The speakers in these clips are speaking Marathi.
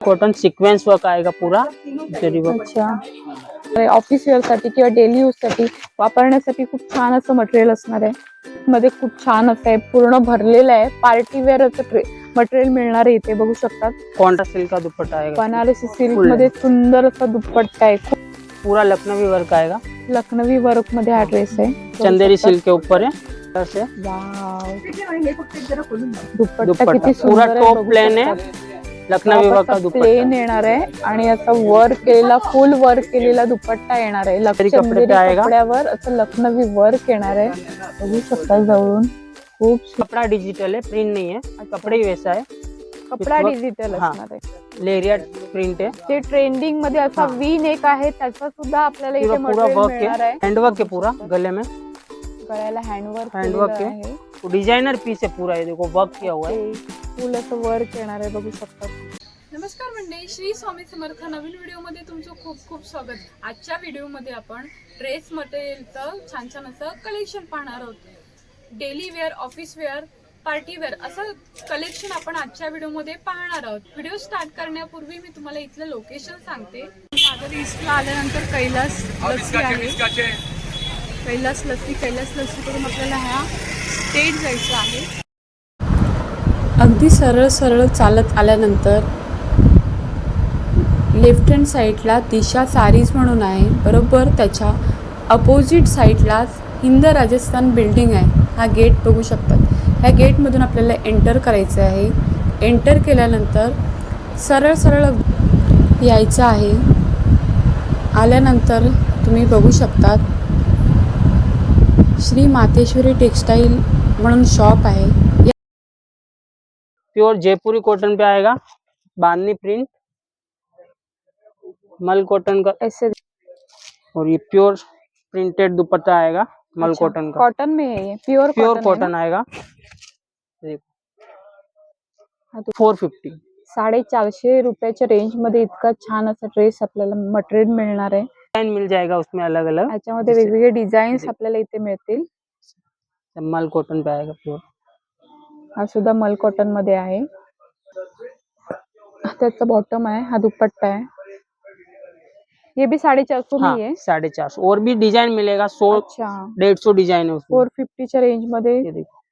कॉटन सिक्वेन्स वर्क आएगा पूरा जरी वर्क। अच्छा, ऑफिस वेअर साठी किंवा डेली यूज साठी वापरण्यासाठी खूप छान असं मटेरियल असणार आहे। मध्ये खूप छान असं आहे, पूर्ण भरलेलं आहे। पार्टी वेअर मटेरियल मिळणार आहे इथे, बघू शकतात। कॉन्ट्रास्ट सिल्क का दुपट्टा आएगा, बनारसी सिल्क मध्ये सुंदर असा दुपट्टा आहे। पूरा लखनवी वर्क आएगा। लखनवी वर्क मध्ये हा ड्रेस आहे, चंदेरी सिल्क के ऊपर है। वाव, दुपट्टा दुपट्टा किती पूरा सुंदर टॉप प्लेन है, लखनवी वर्क का दुपट्टा प्लेन येणार आहे आणि असा वर्क केलेला, फुल वर्क केलेला दुपट्टा येणार आहे। कपडे पे आएगा, कपड्यावर असं लखनवी वर्क येणार आहे, बघू शकता जवळून। खूप कपड़ा डिजिटल है, प्रिंट नहीं है, कपड़े ही वैसा है। कपडा डिजिटल असणार आहे, लेरिया प्रिंट है। जे ट्रेंडिंग मध्ये असा वी नेक आहे त्याचा सुद्धा आपल्याला इथे पूरा मटेरियल वर्क मिळणार है, आहे। हैंडवर्क है पूरा, गले में गळ्याला हँडवर्क हैंडवर्क आहे, डिजाइनर पीस है पूरा, ये देखो वर्क किया हुआ है। फुल असं वर्क येणार आहे, बघू शकता। नमस्कार मंडळी, श्री स्वामी समर्थ नवीन व्हिडिओमध्ये तुमचं खूप खूप स्वागत। आजच्या व्हिडिओमध्ये आपण ड्रेस मटेरियलचं छान छान असं कलेक्शन पाहणार आहोत। Daily wear, office wear, party wear असं कलेक्शन आपण आजच्या व्हिडिओमध्ये पाहणार आहोत। व्हिडिओ स्टार्ट करण्यापूर्वी मी तुम्हाला इथलं लोकेशन सांगते। सागर ईस्टला आल्यानंतर कैलास लस्सी आहे, कैलास लस्सी करून आपल्याला ह्या स्टेट जायचं आहे। अगदी सरळ सरळ चालत आल्यानंतर लेफ्ट हँड साईडला दिशा सारीज म्हणून आहे, बरोबर त्याच्या अपोजिट साईडलाच हिंद राजस्थान बिल्डिंग आहे। हा गेट बघू शकतात, ह्या गेटमधून आपल्याला एंटर करायचं आहे। एंटर केल्यानंतर सरळ सरळ यायचं आहे। आल्यानंतर तुम्ही बघू शकतात श्री मातेश्वरी टेक्सटाइल म्हणून शॉप आहे। प्योर जयपुरी कॉटन पे आएगा, बांधनी प्रिंट, मल कॉटन का ऐसे और ये प्योर प्रिंटेड दुपट्टा आएगा, मल अच्छा, कॉटन का, कॉटन में है ये, प्योर प्योर कॉटन कॉटन आएगा। हा तो 450, 450 रुपयाच्या रेंज मध्ये इतका छान असा ड्रेस आपल्याला मटेरियल मिळणार आहे। डिजाइन मिल जाएगा उसमें अलग अलग, याच्यामध्ये वेगवेगळे डिझाईन्स आपल्याला इथे मिळतील। मल कॉटन पे आएगा प्योर। हा सुद्धा मल कॉटन मध्ये आहे, त्याचा बॉटम आहे, हा दुपट्टा है। ये भी 450 में ही है। 450 और भी डिजाइन मिलेगा, 100 अच्छा, 150 डिजाइन है उसमें। 450 च्या रेंज मध्ये ये देखो,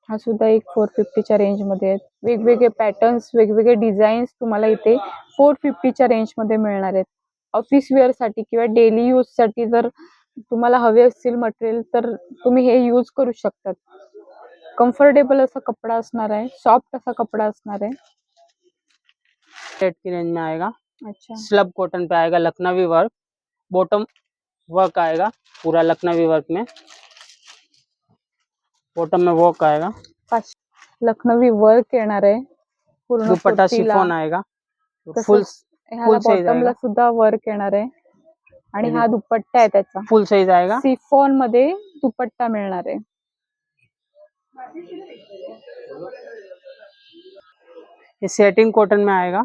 हा सुद्धा एक 450 च्या रेंज मध्ये आहेत। वेगवेगळे पॅटर्न्स, वेगवेगळे डिझाईन्स तुम्हाला इथे 450 च्या रेंज मध्ये मिळणार आहेत। ऑफिस वेअर साठी किंवा डेली यूज साठी जर तुम्हाला हवे असतील मटेरियल तर तुम्ही हे यूज करू शकतात। कम्फर्टेबल असा कपडा असणार आहे, सॉफ्ट असा कपडा असणार आहे। रेट की रेंज में आएगा। अच्छा, स्लब कॉटन पे आएगा, लखनवी वर्क, बॉटम वर्क आएगा पूरा लखनवी वर्क में, बॉटम में वर्क आएगा। लखनवी वर्क येणार आहे पूर्ण दुपट्टा कुर्तीला। शिफॉन आएगा, तसंच फुल ह्याला साइज बॉटमला आएगा, सुद्धा वर्क येणार आहे आणि हा दुपट्टा आहे त्याचा, फुल साइज आएगा। सिफॉन मध्ये दुपट्टा मिळणार आहे। ये सेटिन कॉटन में आएगा,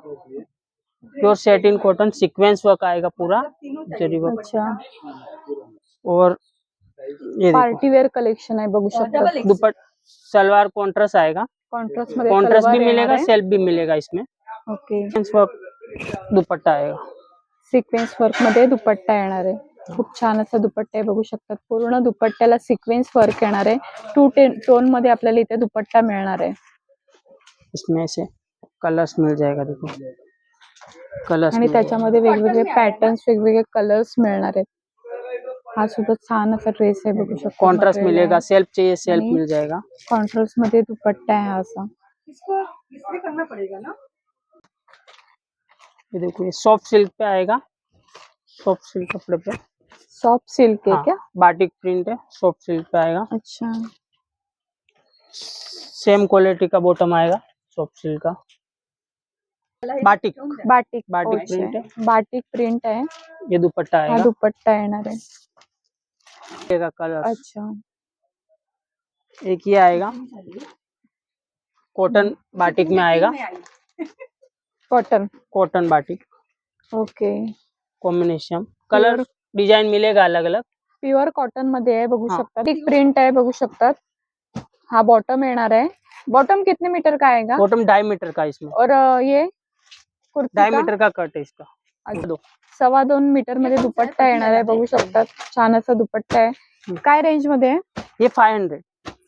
pure satin cotton, sequence work आएगा पूरा जरी वर्क। अच्छा, और ये पार्टी वेअर कलेक्शन आहे, बघू शकता। दुपट्टा सलवार कॉन्ट्रास्ट आएगा, कॉन्ट्रास्ट मध्ये कॉन्ट्रास्ट भी सलवार येणार मिलेगा, आहे। सेल्फ भी मिलेगा इसमें। ओके, सीक्वेंस वर्क दुपट्टा आएगा, सिक्वेन्स वर्क मध्ये दुपट्टा येणार आहे। खूप छान असा दुपट्टा आहे, बघू शकतात। पूर्ण दुपट्ट्याला सिक्वेन्स वर्क येणार आहे। 2 टोन मध्ये आपल्याला इथे दुपट्टा मिळणार आहे इसमें से कलर्स मिल जाएगा, देखो कलर्स आणि त्याच्यामध्ये वेगवेगळे पॅटर्न्स, वेगवेगळे कलर्स मिळणार आहेत। हा सुद्धा छान असा ड्रेस आहे, बघू शकता। कॉन्ट्रास्ट मिलेगा, सेल्फ चाहिए सेल्फ आणि मिल जाएगा। कॉन्ट्रास्ट मध्ये दुपट्टा आहे हा असा। ये देखो, ये सॉफ्ट सिल्क पे आएगा, सॉफ्ट सिल्क कपड़े पे, सॉफ्ट सिल्क है क्या? बाटिक प्रिंट है, सॉफ्ट सिल्क पे आएगा। अच्छा, सेम क्वालिटी का बॉटम आएगा, सॉफ्ट सिल्क का, बाटिक बाटिक बाटिक अच्छा, प्रिंट है। बाटिक प्रिंट आहे। ये दुपट्टा हा आएगा, दुपट्टा येणार आहे। ये कलर अच्छा, एक ही आएगा, कॉटन बाटिक में आएगा, cotton, cotton batik okay. Combination, colour design मिलेगा अलग अलग। प्युअर कॉटन मध्ये आहे, बघू हाँ। शकता। एक प्रिंट आहे, बघू शकतात। हा बॉटम येणार आहे। बॉटम कितने मीटर का आएगा? बॉटम 2.5 मीटर का इसमें, और ये कुर्ती का? डायमीटर का कट है इसका। अच्छा. दो 2.25 मीटर मध्ये दुपट्टा येणार आहे, बघू शकतात. छान असा दुपट्टा आहे. काय रेंज मध्ये आहे? ये 500।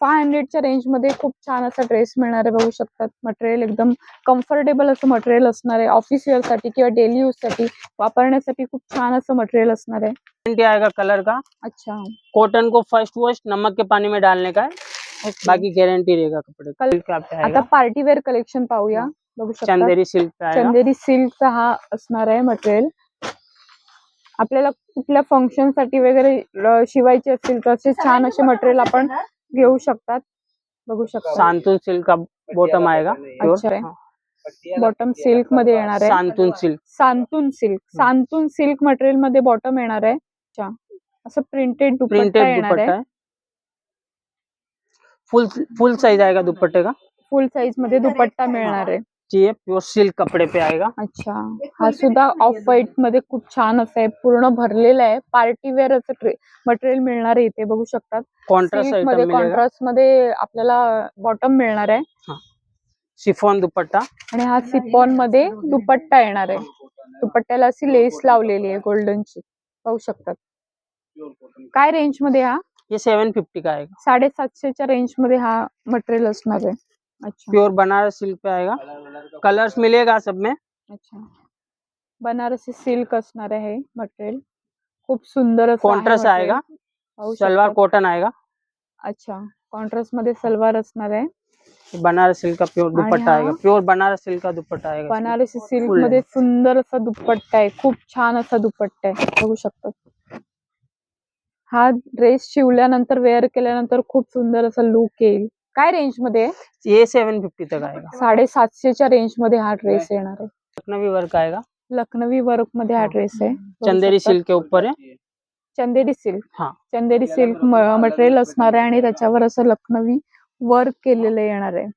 500च्या रेंज मध्ये खूप छान असा ड्रेस मिळणार आहे, बघू शकतात. मटेरियल एकदम कम्फर्टेबल असं मटेरियल असणार आहे. ऑफिस वेअर साठी किंवा डेली यूज साठी वापरण्यासाठी खूप छान असं मटेरियल असणार आहे. गारंटी आएगा कलर का। अच्छा. कॉटन को फर्स्ट वॉश नमक के पानी में डालने का है, ओके. बाकी गारंटी रहेगा कपड़े का। सिल्क पे आता आएगा, पार्टी वेअर कलेक्शन पाहूया, बघू शकतात. चंदेरी सिल्क पे आएगा। चंदेरी सिल्कचा हा असणार आहे मटेरियल. आपल्याला कुठल्या फंक्शन साठी वगैरे शिवायचे असतील तर असे छान असे मटेरियल आपण घेऊ शकतात, बघू शकता. सांतून सिल्क का बॉटम आएगा। अच्छा आहे. बॉटम सिल्क मध्ये येणार आहे. सांतून सिल्क। सांतून सिल्क मटेरियल मध्ये बॉटम येणार आहे. अच्छा, असं प्रिंटेड दुपट्टा प्रिंटेड येणार दुपट्टा आहे. है, फुल साइज आएगा दुपट्टे का। फुल साइज मध्ये दुपट्टा मिळणार आहे. ये प्योर सिल्क कपड़े पे आएगा। अच्छा, हा सुद्धा ऑफ व्हाईट मध्ये खूप छान असं आहे, पूर्ण भरलेला आहे. पार्टी वेअर असं मटेरियल मिळणार आहे इथे, बघू शकतात. कॉन्ट्रास्ट सिल्क आइटम मध्ये मिलेगा। कॉन्ट्रास्ट मध्ये आपल्याला बॉटम मिळणार आहे शिफॉन दुपट्टा, आणि हा सिफॉन मध्ये दुपट्टा येणार आहे. दुपट्ट्याला अशी लेस लावलेली आहे गोल्डनची, पाहू शकतात. काय रेंज मध्ये हा? ये 750 का आएगा। 750च्या रेंज मध्ये हा मटेरियल असणार आहे. अच्छा प्योर बनारस सिल्क पे आएगा, कलर्स मिलेगा सब में। अच्छा, बनारसी सिल्क असणार आहे मटेरियल, खूप सुंदर असं आहे कॉन्ट्रास्ट material. आएगा, पाहू सलवार शकतात. कॉटन आएगा। अच्छा, कॉन्ट्रास्ट मध्ये सलवार असणार आहे. बनारस सिल्क का प्योर आणि दुपट्टा हा आएगा, प्योर बनारस सिल्क का दुपट्टा आएगा। बनारसी सिल्क Full मध्ये length. सुंदर असा दुपट्टा आहे, खूप छान असा दुपट्टा आहे, बघू शकतात. हा ड्रेस शिवल्यानंतर वेअर केल्यानंतर खूप सुंदर असा लुक येईल. काय रेंज मध्ये आहे? ये 750 तक आएगा। 750च्या रेंज मध्ये हा ड्रेस येणार आहे. लखनवी वर्क आएगा, लखनवी वर्क मध्ये हा ड्रेस आहे, बघू चंदेरी शकतात. सिल्क के ऊपर है। चंदेरी सिल्क, हाँ, चंदेरी सिल्क मटेरियल असणार आहे आणि त्याच्यावर असं लखनवी वर्क केलेलं येणार आहे.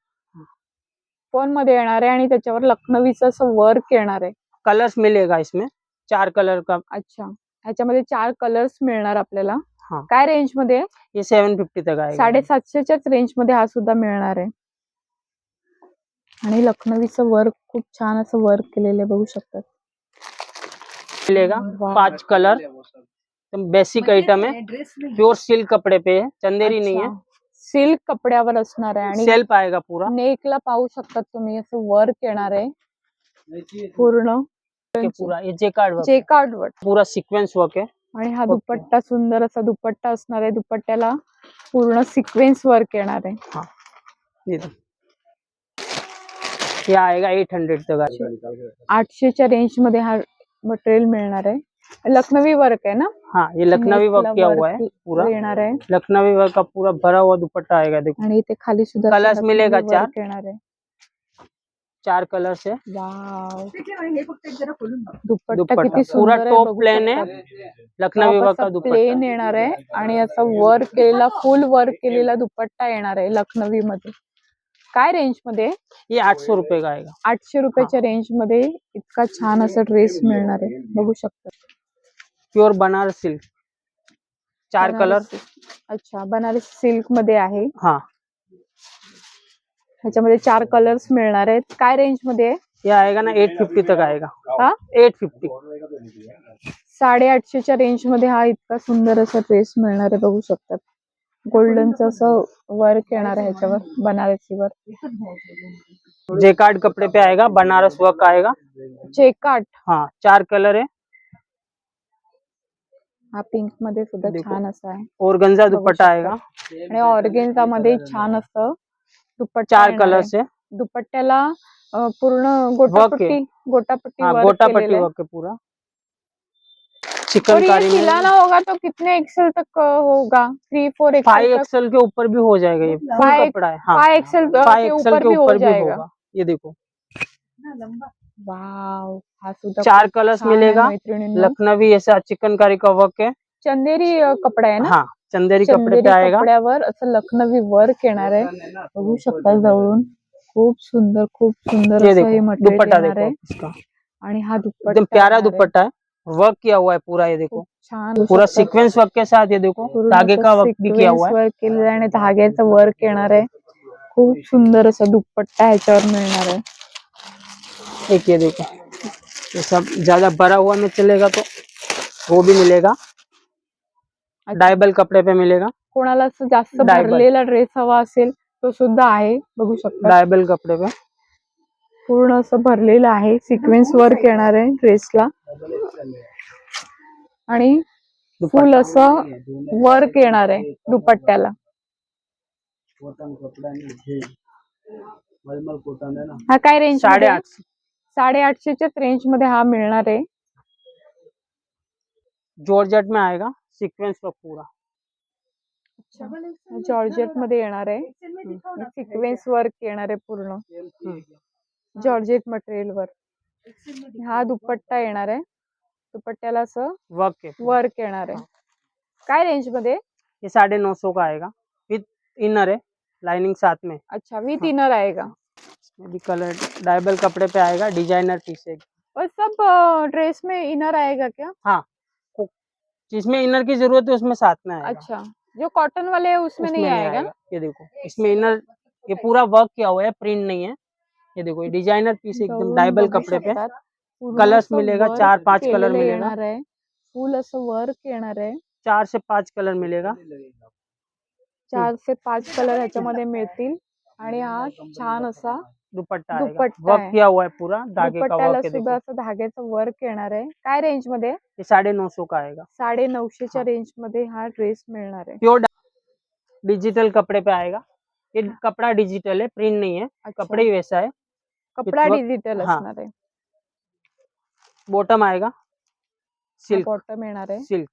फोन मध्ये येणार आहे आणि त्याच्यावर लखनवीचं असं वर्क येणार आहे. कलर्स मिलेगा इसमें 4 कलर का। अच्छा, ह्याच्यामध्ये 4 कलर्स मिळणार आपल्याला. हाँ, काय रेंज मध्ये? ये 750 तक आएगा। 750च्याच रेंज मध्ये हा सुद्धा मिळणार आहे. आणि लखनवीचं वर्क, खूप छान असं वर्क केलेलं आहे, बघू शकतात. मिलेगा वाह. 5 कलर, बेसिक आइटम है, प्योर सिल्क कपड़े पे है, चंदेरी नहीं है। सिल्क कपड्यावर असणार आहे आणि सेल्फ आएगा पूरा, नेकला पाहू शकतात तुम्ही, असं वर्क येणार आहे पूर्ण. के पूरा ये जेकार्ड वर्क, जेकार्ड वर्क पूरा सीक्वेंस वर्क है। आणि हा दुपट्टा, सुंदर असा दुपट्टा असणार आहे. दुपट्ट्याला पूर्ण सिक्वेन्स वर्क येणार आहे. हाँ, ये आएगा 800 तक आएगा। 800च्या रेंज मध्ये हा मटेरियल मिळणार आहे. लखनवी वर्क आहे ना? हाँ, ये लखनवी वर्क नेकला किया हुआ है वर्क पूरा, येणार आहे. लखनवी वर्क का पूरा भरा हुआ दुपट्टा आएगा। देखो आणि इथे खाली सुद्धा कलर्स लखनवी मिलेगा वर्क 4 येणार आहे. 4 कलर्स है। वाव, दुपट्टा दुपट्टा किती पूरा सुंदर आहे, टॉप बघू प्लेन शकतात. है, लखनवी वर्क का दुपट्टा। प्लेन येणार आहे आणि असं वर्क केलेला, फुल वर्क केलेला दुपट्टा येणार आहे लखनवी मध्ये. काय रेंज मध्ये? ये 800 रुपए का आएगा। 800 रुपयाच्या रेंज मध्ये इतका छान असा ड्रेस मिळणार आहे, बघू शकता. Pure Banaras silk, 4 colour. अच्छा, बनारसी सिल्क मध्ये आहे. हाँ, ह्याच्यामध्ये 4 कलर्स मिळणार आहेत. काय रेंज मध्ये आहे? ये आएगा ना 850 तक आएगा। हा, 850। 850च्या रेंज मध्ये हा इतका सुंदर असा ड्रेस मिळणार आहे, बघू शकतात. गोल्डनचं असं वर्क येणार आहे ह्याच्यावर, बनारसीवर. जेकार्ड कपड़े पे आएगा, बनारस वर्क आएगा। जेकार्ड, हाँ, 4 कलर है। हा पिंक मध्ये सुद्धा देखो, छान असा आहे. ऑर्गेन्जा दुपट्टा शकता. आएगा, आणि ऑर्गेन्झा मध्ये छान असं दुपट्टा 4 येणार कलर्स आहे. है। दुपट्ट्याला पूर्ण वर्क गोटापट्टी, है। गोटापट्टी हाँ, वर्क गोटापट्टी केलेलं आहे. वर्क है पूरा। और चिकनकारी ये में सिलाना होगा तो कितने एक्सेल तक होगा? 3-4 एक्सेल 5 तक? एक्सएल के ऊपर भी हो जाएगा, ये फुल 5 कपड़ा है। हाँ, 5 एक्सेल 5 के एक्सएल ऊपर के भी हो ऊपर भी जाएगा. होगा। ये देखो वाव, हा सुद्धा 4 खूप कलर्स छान आहे मिलेगा, मैत्रिणींनो. लखनवी ऐसा चिकनकारी का वर्क है। चंदेरी कपडा आहे ना? हाँ, चंदेरी कपड़े चंदेरी पे आएगा। कपड्यावर असं लखनवी वर्क येणार आहे, बघू शकता जवळून. खूप सुंदर, खूप सुंदर ये असं हे देखो मटेरियल दुपट्टा येणार देखो आहे. इसका, आणि हा दुपट्टा एकदम प्यारा येणार आहे. दुपट्टा है, वर्क किया हुआ है पूरा। ये देखो खूप छान, पूरा सीक्वेंस वर्क के साथ, ये देखो धागे का वर्क भी किया हुआ है। वर्क केलेलं आहे आणि धाग्याचं वर्क येणार आहे. खूप सुंदर असं दुपट्टा ह्याच्यावर मिळणार आहे. एक ये देखो ये सब ज्यादा भरा हुआ में चलेगा तो वो भी मिलेगा। डायबल कपड़े पे मिलेगा। कोणाला असं जास्त Diaper. भरलेला ड्रेस हवा असेल तो सुद्धा आहे, बघू शकता डायबल कपड़े पे पूर्ण असं भरलेलं आहे, सिक्वेन्स वर्क येणार आहे ड्रेसला आणि फुल असं वर्क येणार आहे दुपट्ट्याला। हा काय रेंज 850 850च्याच रेंज मध्ये हा मिळणार आहे। जॉर्जेट में आएगा, सीक्वेंस वर्क पूरा। जॉर्जेट मध्ये येणार आहे, सिक्वेन्स वर्क येणार आहे पूर्ण जॉर्जेट मटेरियल वर। हा दुपट्टा येणार आहे, दुपट्ट्याला असं वर्क है। वर्क येणार आहे। काय रेंज मध्ये? ये 950 का आएगा, विथ इनर है, लाइनिंग साथ में। अच्छा, विथ इनर आएगा। इसमें भी कलर डायबल कपड़े पे आएगा, डिजाइनर पीस है। और सब ड्रेस में इनर आएगा क्या? हाँ, जिसमें इनर की जरूरत है उसमें साथ में आएगा। अच्छा, जो कॉटन वाले है उसमें नहीं आएगा। ये देखो इसमें इनर, ये पूरा वर्क किया हुआ है, प्रिंट नहीं है। ये देखो ये डिजाइनर पीस एकदम डायबल कपड़े पे। कलर्स मिलेगा, 4-5 कलर मिलेगा। फुल असं वर्क येणार आहे, 4 से 5 कलर मिलेगा। 4 से 5 कलर ह्याच्यामध्ये मिळतील आणि हा छान असा दुपट्टा आएगा, दुपट्टा वर्क आहे। किया हुआ है पूरा, धागे का दुपट्ट्याला वर्क है। सुद्धा देखो असं धाग्याचं वर्क येणार आहे। काय रेंज मध्ये? ये 950 का आएगा। 950च्या रेंज मध्ये हा ड्रेस मिळणार आहे। प्योर डिजिटल कपड़े पे आएगा। ये कपड़ा डिजिटल है, प्रिंट नहीं है। अच्छा। कपड़े ही वैसा है। कपडा विथ डिजिटल हाँ। असणार आहे। बॉटम आएगा सिल्क, बॉटम येणार आहे सिल्क।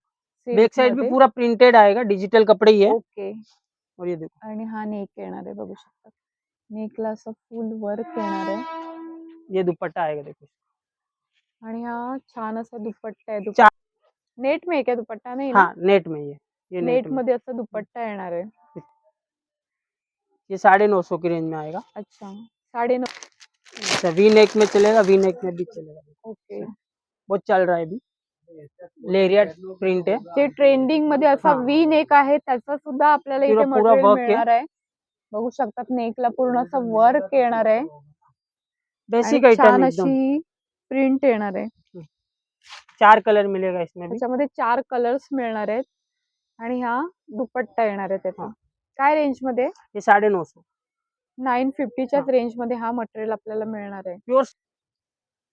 silk बैक साइड भी मध्ये। पूरा प्रिंटेड आएगा, डिजिटल कपड़े ही है। ओके। और ये देखो आणि हा नेक येणार आहे, बघू शकता नेकला असं फुल वर्क येणार आहे ये दुपट्टा आएगा। देखो आणि हा छान असा दुपट्टा आहे। चा- नेट में आहे क्या दुपट्टा? नाही ना, हाँ, नेट में ये नेट नेट में। मध्ये असं दुपट्टा येणार आहे। ये 950 की रेंज में आएगा। अच्छा, 950। अच्छा, वी नेक में चलेगा, वी नेक में भी चलेगा। ओके। बहुत चल रहा है अभी, लेरियट प्रिंट है। जे ट्रेंडिंग मध्ये असा हाँ। वी नेक आहे त्याचा सुद्धा आपल्याला इथे पूरा मटेरियल work है। मिळणार आहे। बघू शकतात नेकला पूर्ण असं वर्क येणार आहे बेसिक आणि आइटम छान एकदम। अशी प्रिंट येणार आहे। 4 कलर मिलेगा इसमें भी। त्याच्यामध्ये 4 कलर्स मिळणार आहेत आणि हा दुपट्टा येणार आहे त्याचा। हाँ। काय रेंज मध्ये? ये 950। 950च्याच रेंज मध्ये हा मटेरियल आपल्याला मिळणार आहे। प्योर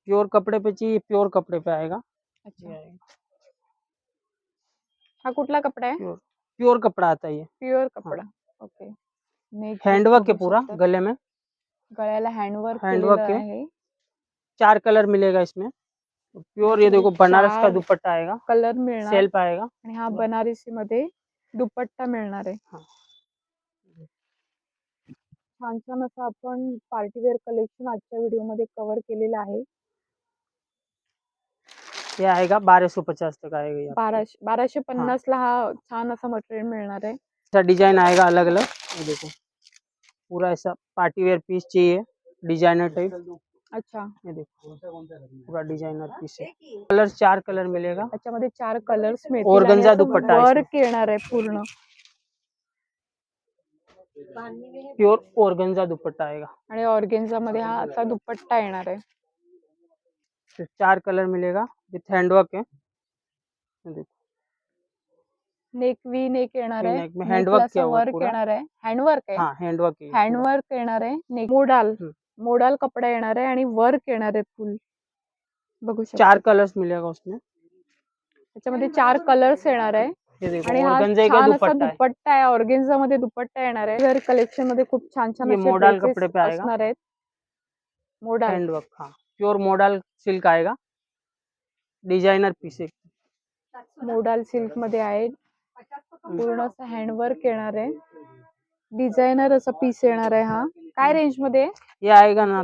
प्योर कपड़े पे चाहिए, प्योर कपड़े पे आएगा। अच्छा, हा कुठला कपडा आहे? प्योर प्योर कपड़ा आता है ये। प्युअर कपडा। ओके। नेक हैंडवर्क है पूरा गले में। गळ्याला हँडवर्क हैंडवर्क केलेलं है। आहे। 4 कलर मिलेगा इसमें। प्योर ये देखो बनारस का 4 दुपट्टा आएगा, कलर मिळणार सेल्फ आएगा। आणि हा बनारसी मध्ये दुपट्टा मिळणार आहे। हाँ। छान छान असं आपण पार्टीवेअर कलेक्शन आजच्या व्हिडिओ मध्ये कव्हर केलेलं आहे। ये आएगा 1250 तक आएगा ये। 1250 ला हा छान असा मटेरियल मिळणार आहे। ऐसा डिजाइन आएगा अलग अलग। ये देखो पूरा ऐसा पार्टी वेयर पीस चाहिए, डिजाइनर टाइप। अच्छा, ये देखो पूरा डिजाइनर पीस है। कलर 4 कलर मिलेगा। त्याच्यामध्ये 4 कलर्स मिळतील Organza आणि दुपट्टा आहे वर्क येणार आहे पूर्ण। प्योर ऑर्गेन्जा दुपट्टा आएगा। आणि ऑर्गेन्झा मध्ये हा असा दुपट्टा येणार आहे। फिर 4 कलर मिलेगा, विथ हैंडवर्क है। ये देखो नेक वी नेक येणार वी आहे, नेक में नेकला हैंडवर्क असं किया हुआ है वर्क पूरा। येणार आहे, हँडवर्क आहे। हाँ, हैंडवर्क है ये पूरा। हँडवर्क येणार आहे, नेक मोडाल हम्म। मोडाल कपडा येणार आहे आणि वर्क येणार आहे फुल। बघू शकता 4 कलर्स मिलेगा उसमें। त्याच्यामध्ये 4 कलर्स येणार आहे ये देखो आणि हा ऑर्गेन्जा का छान असा दुपट्टा है। दुपट्टा आहे, ऑर्गेन्झा मध्ये दुपट्टा येणार आहे। वेअर कलेक्शन मध्ये खूप छान छान ये असे मोडाल ड्रेसेस कपड़े पे आएगा। असणार आहेत। मोडाल हैंडवर्क, हाँ प्योर मोडाल सिल्क आएगा, डिजाइनर पीस है। मोडाल सिल्क मध्ये आहे, पूर्ण असं हँडवर्क येणार आहे, डिझायनर असा पीस येणार आहे। हा काय रेंज मध्ये? ये आएगा ना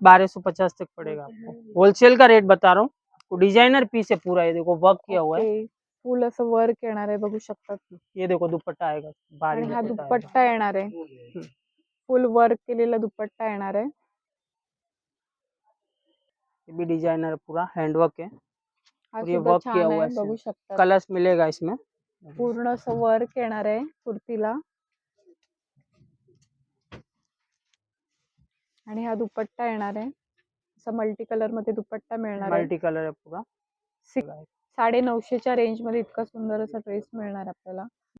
1250 तक पड़ेगा आपको। होलसेल का रेट बता रहा हूँ। डिजाइनर पीस है पूरा, ये देखो वर्क किया हुआ है। ओके, फुल असं वर्क येणार आहे, बघू शकता। ये देखो दुपट्टा आएगा, भारी आणि हा दुपट्टा दुपट्टा येणार आहे, फुल वर्क केलेला दुपट्टा येणार आहे। ये भी डिजाइनर पूरा हैंडवर्क है हा और ये सुद्धा वर्क किया छान हुआ आहे, है। बघू शकता। कलर्स मिलेगा इसमें। पूर्ण असं वर्क येणार आहे कुर्तीला आणि हा दुपट्टा येणार आहे, असा मल्टी कलर मध्ये दुपट्टा मिळणार आहे. मल्टी कलर है पूरा। 950च्या रेंज मध्ये इतका सुंदर असा ड्रेस मिळणार आपल्याला.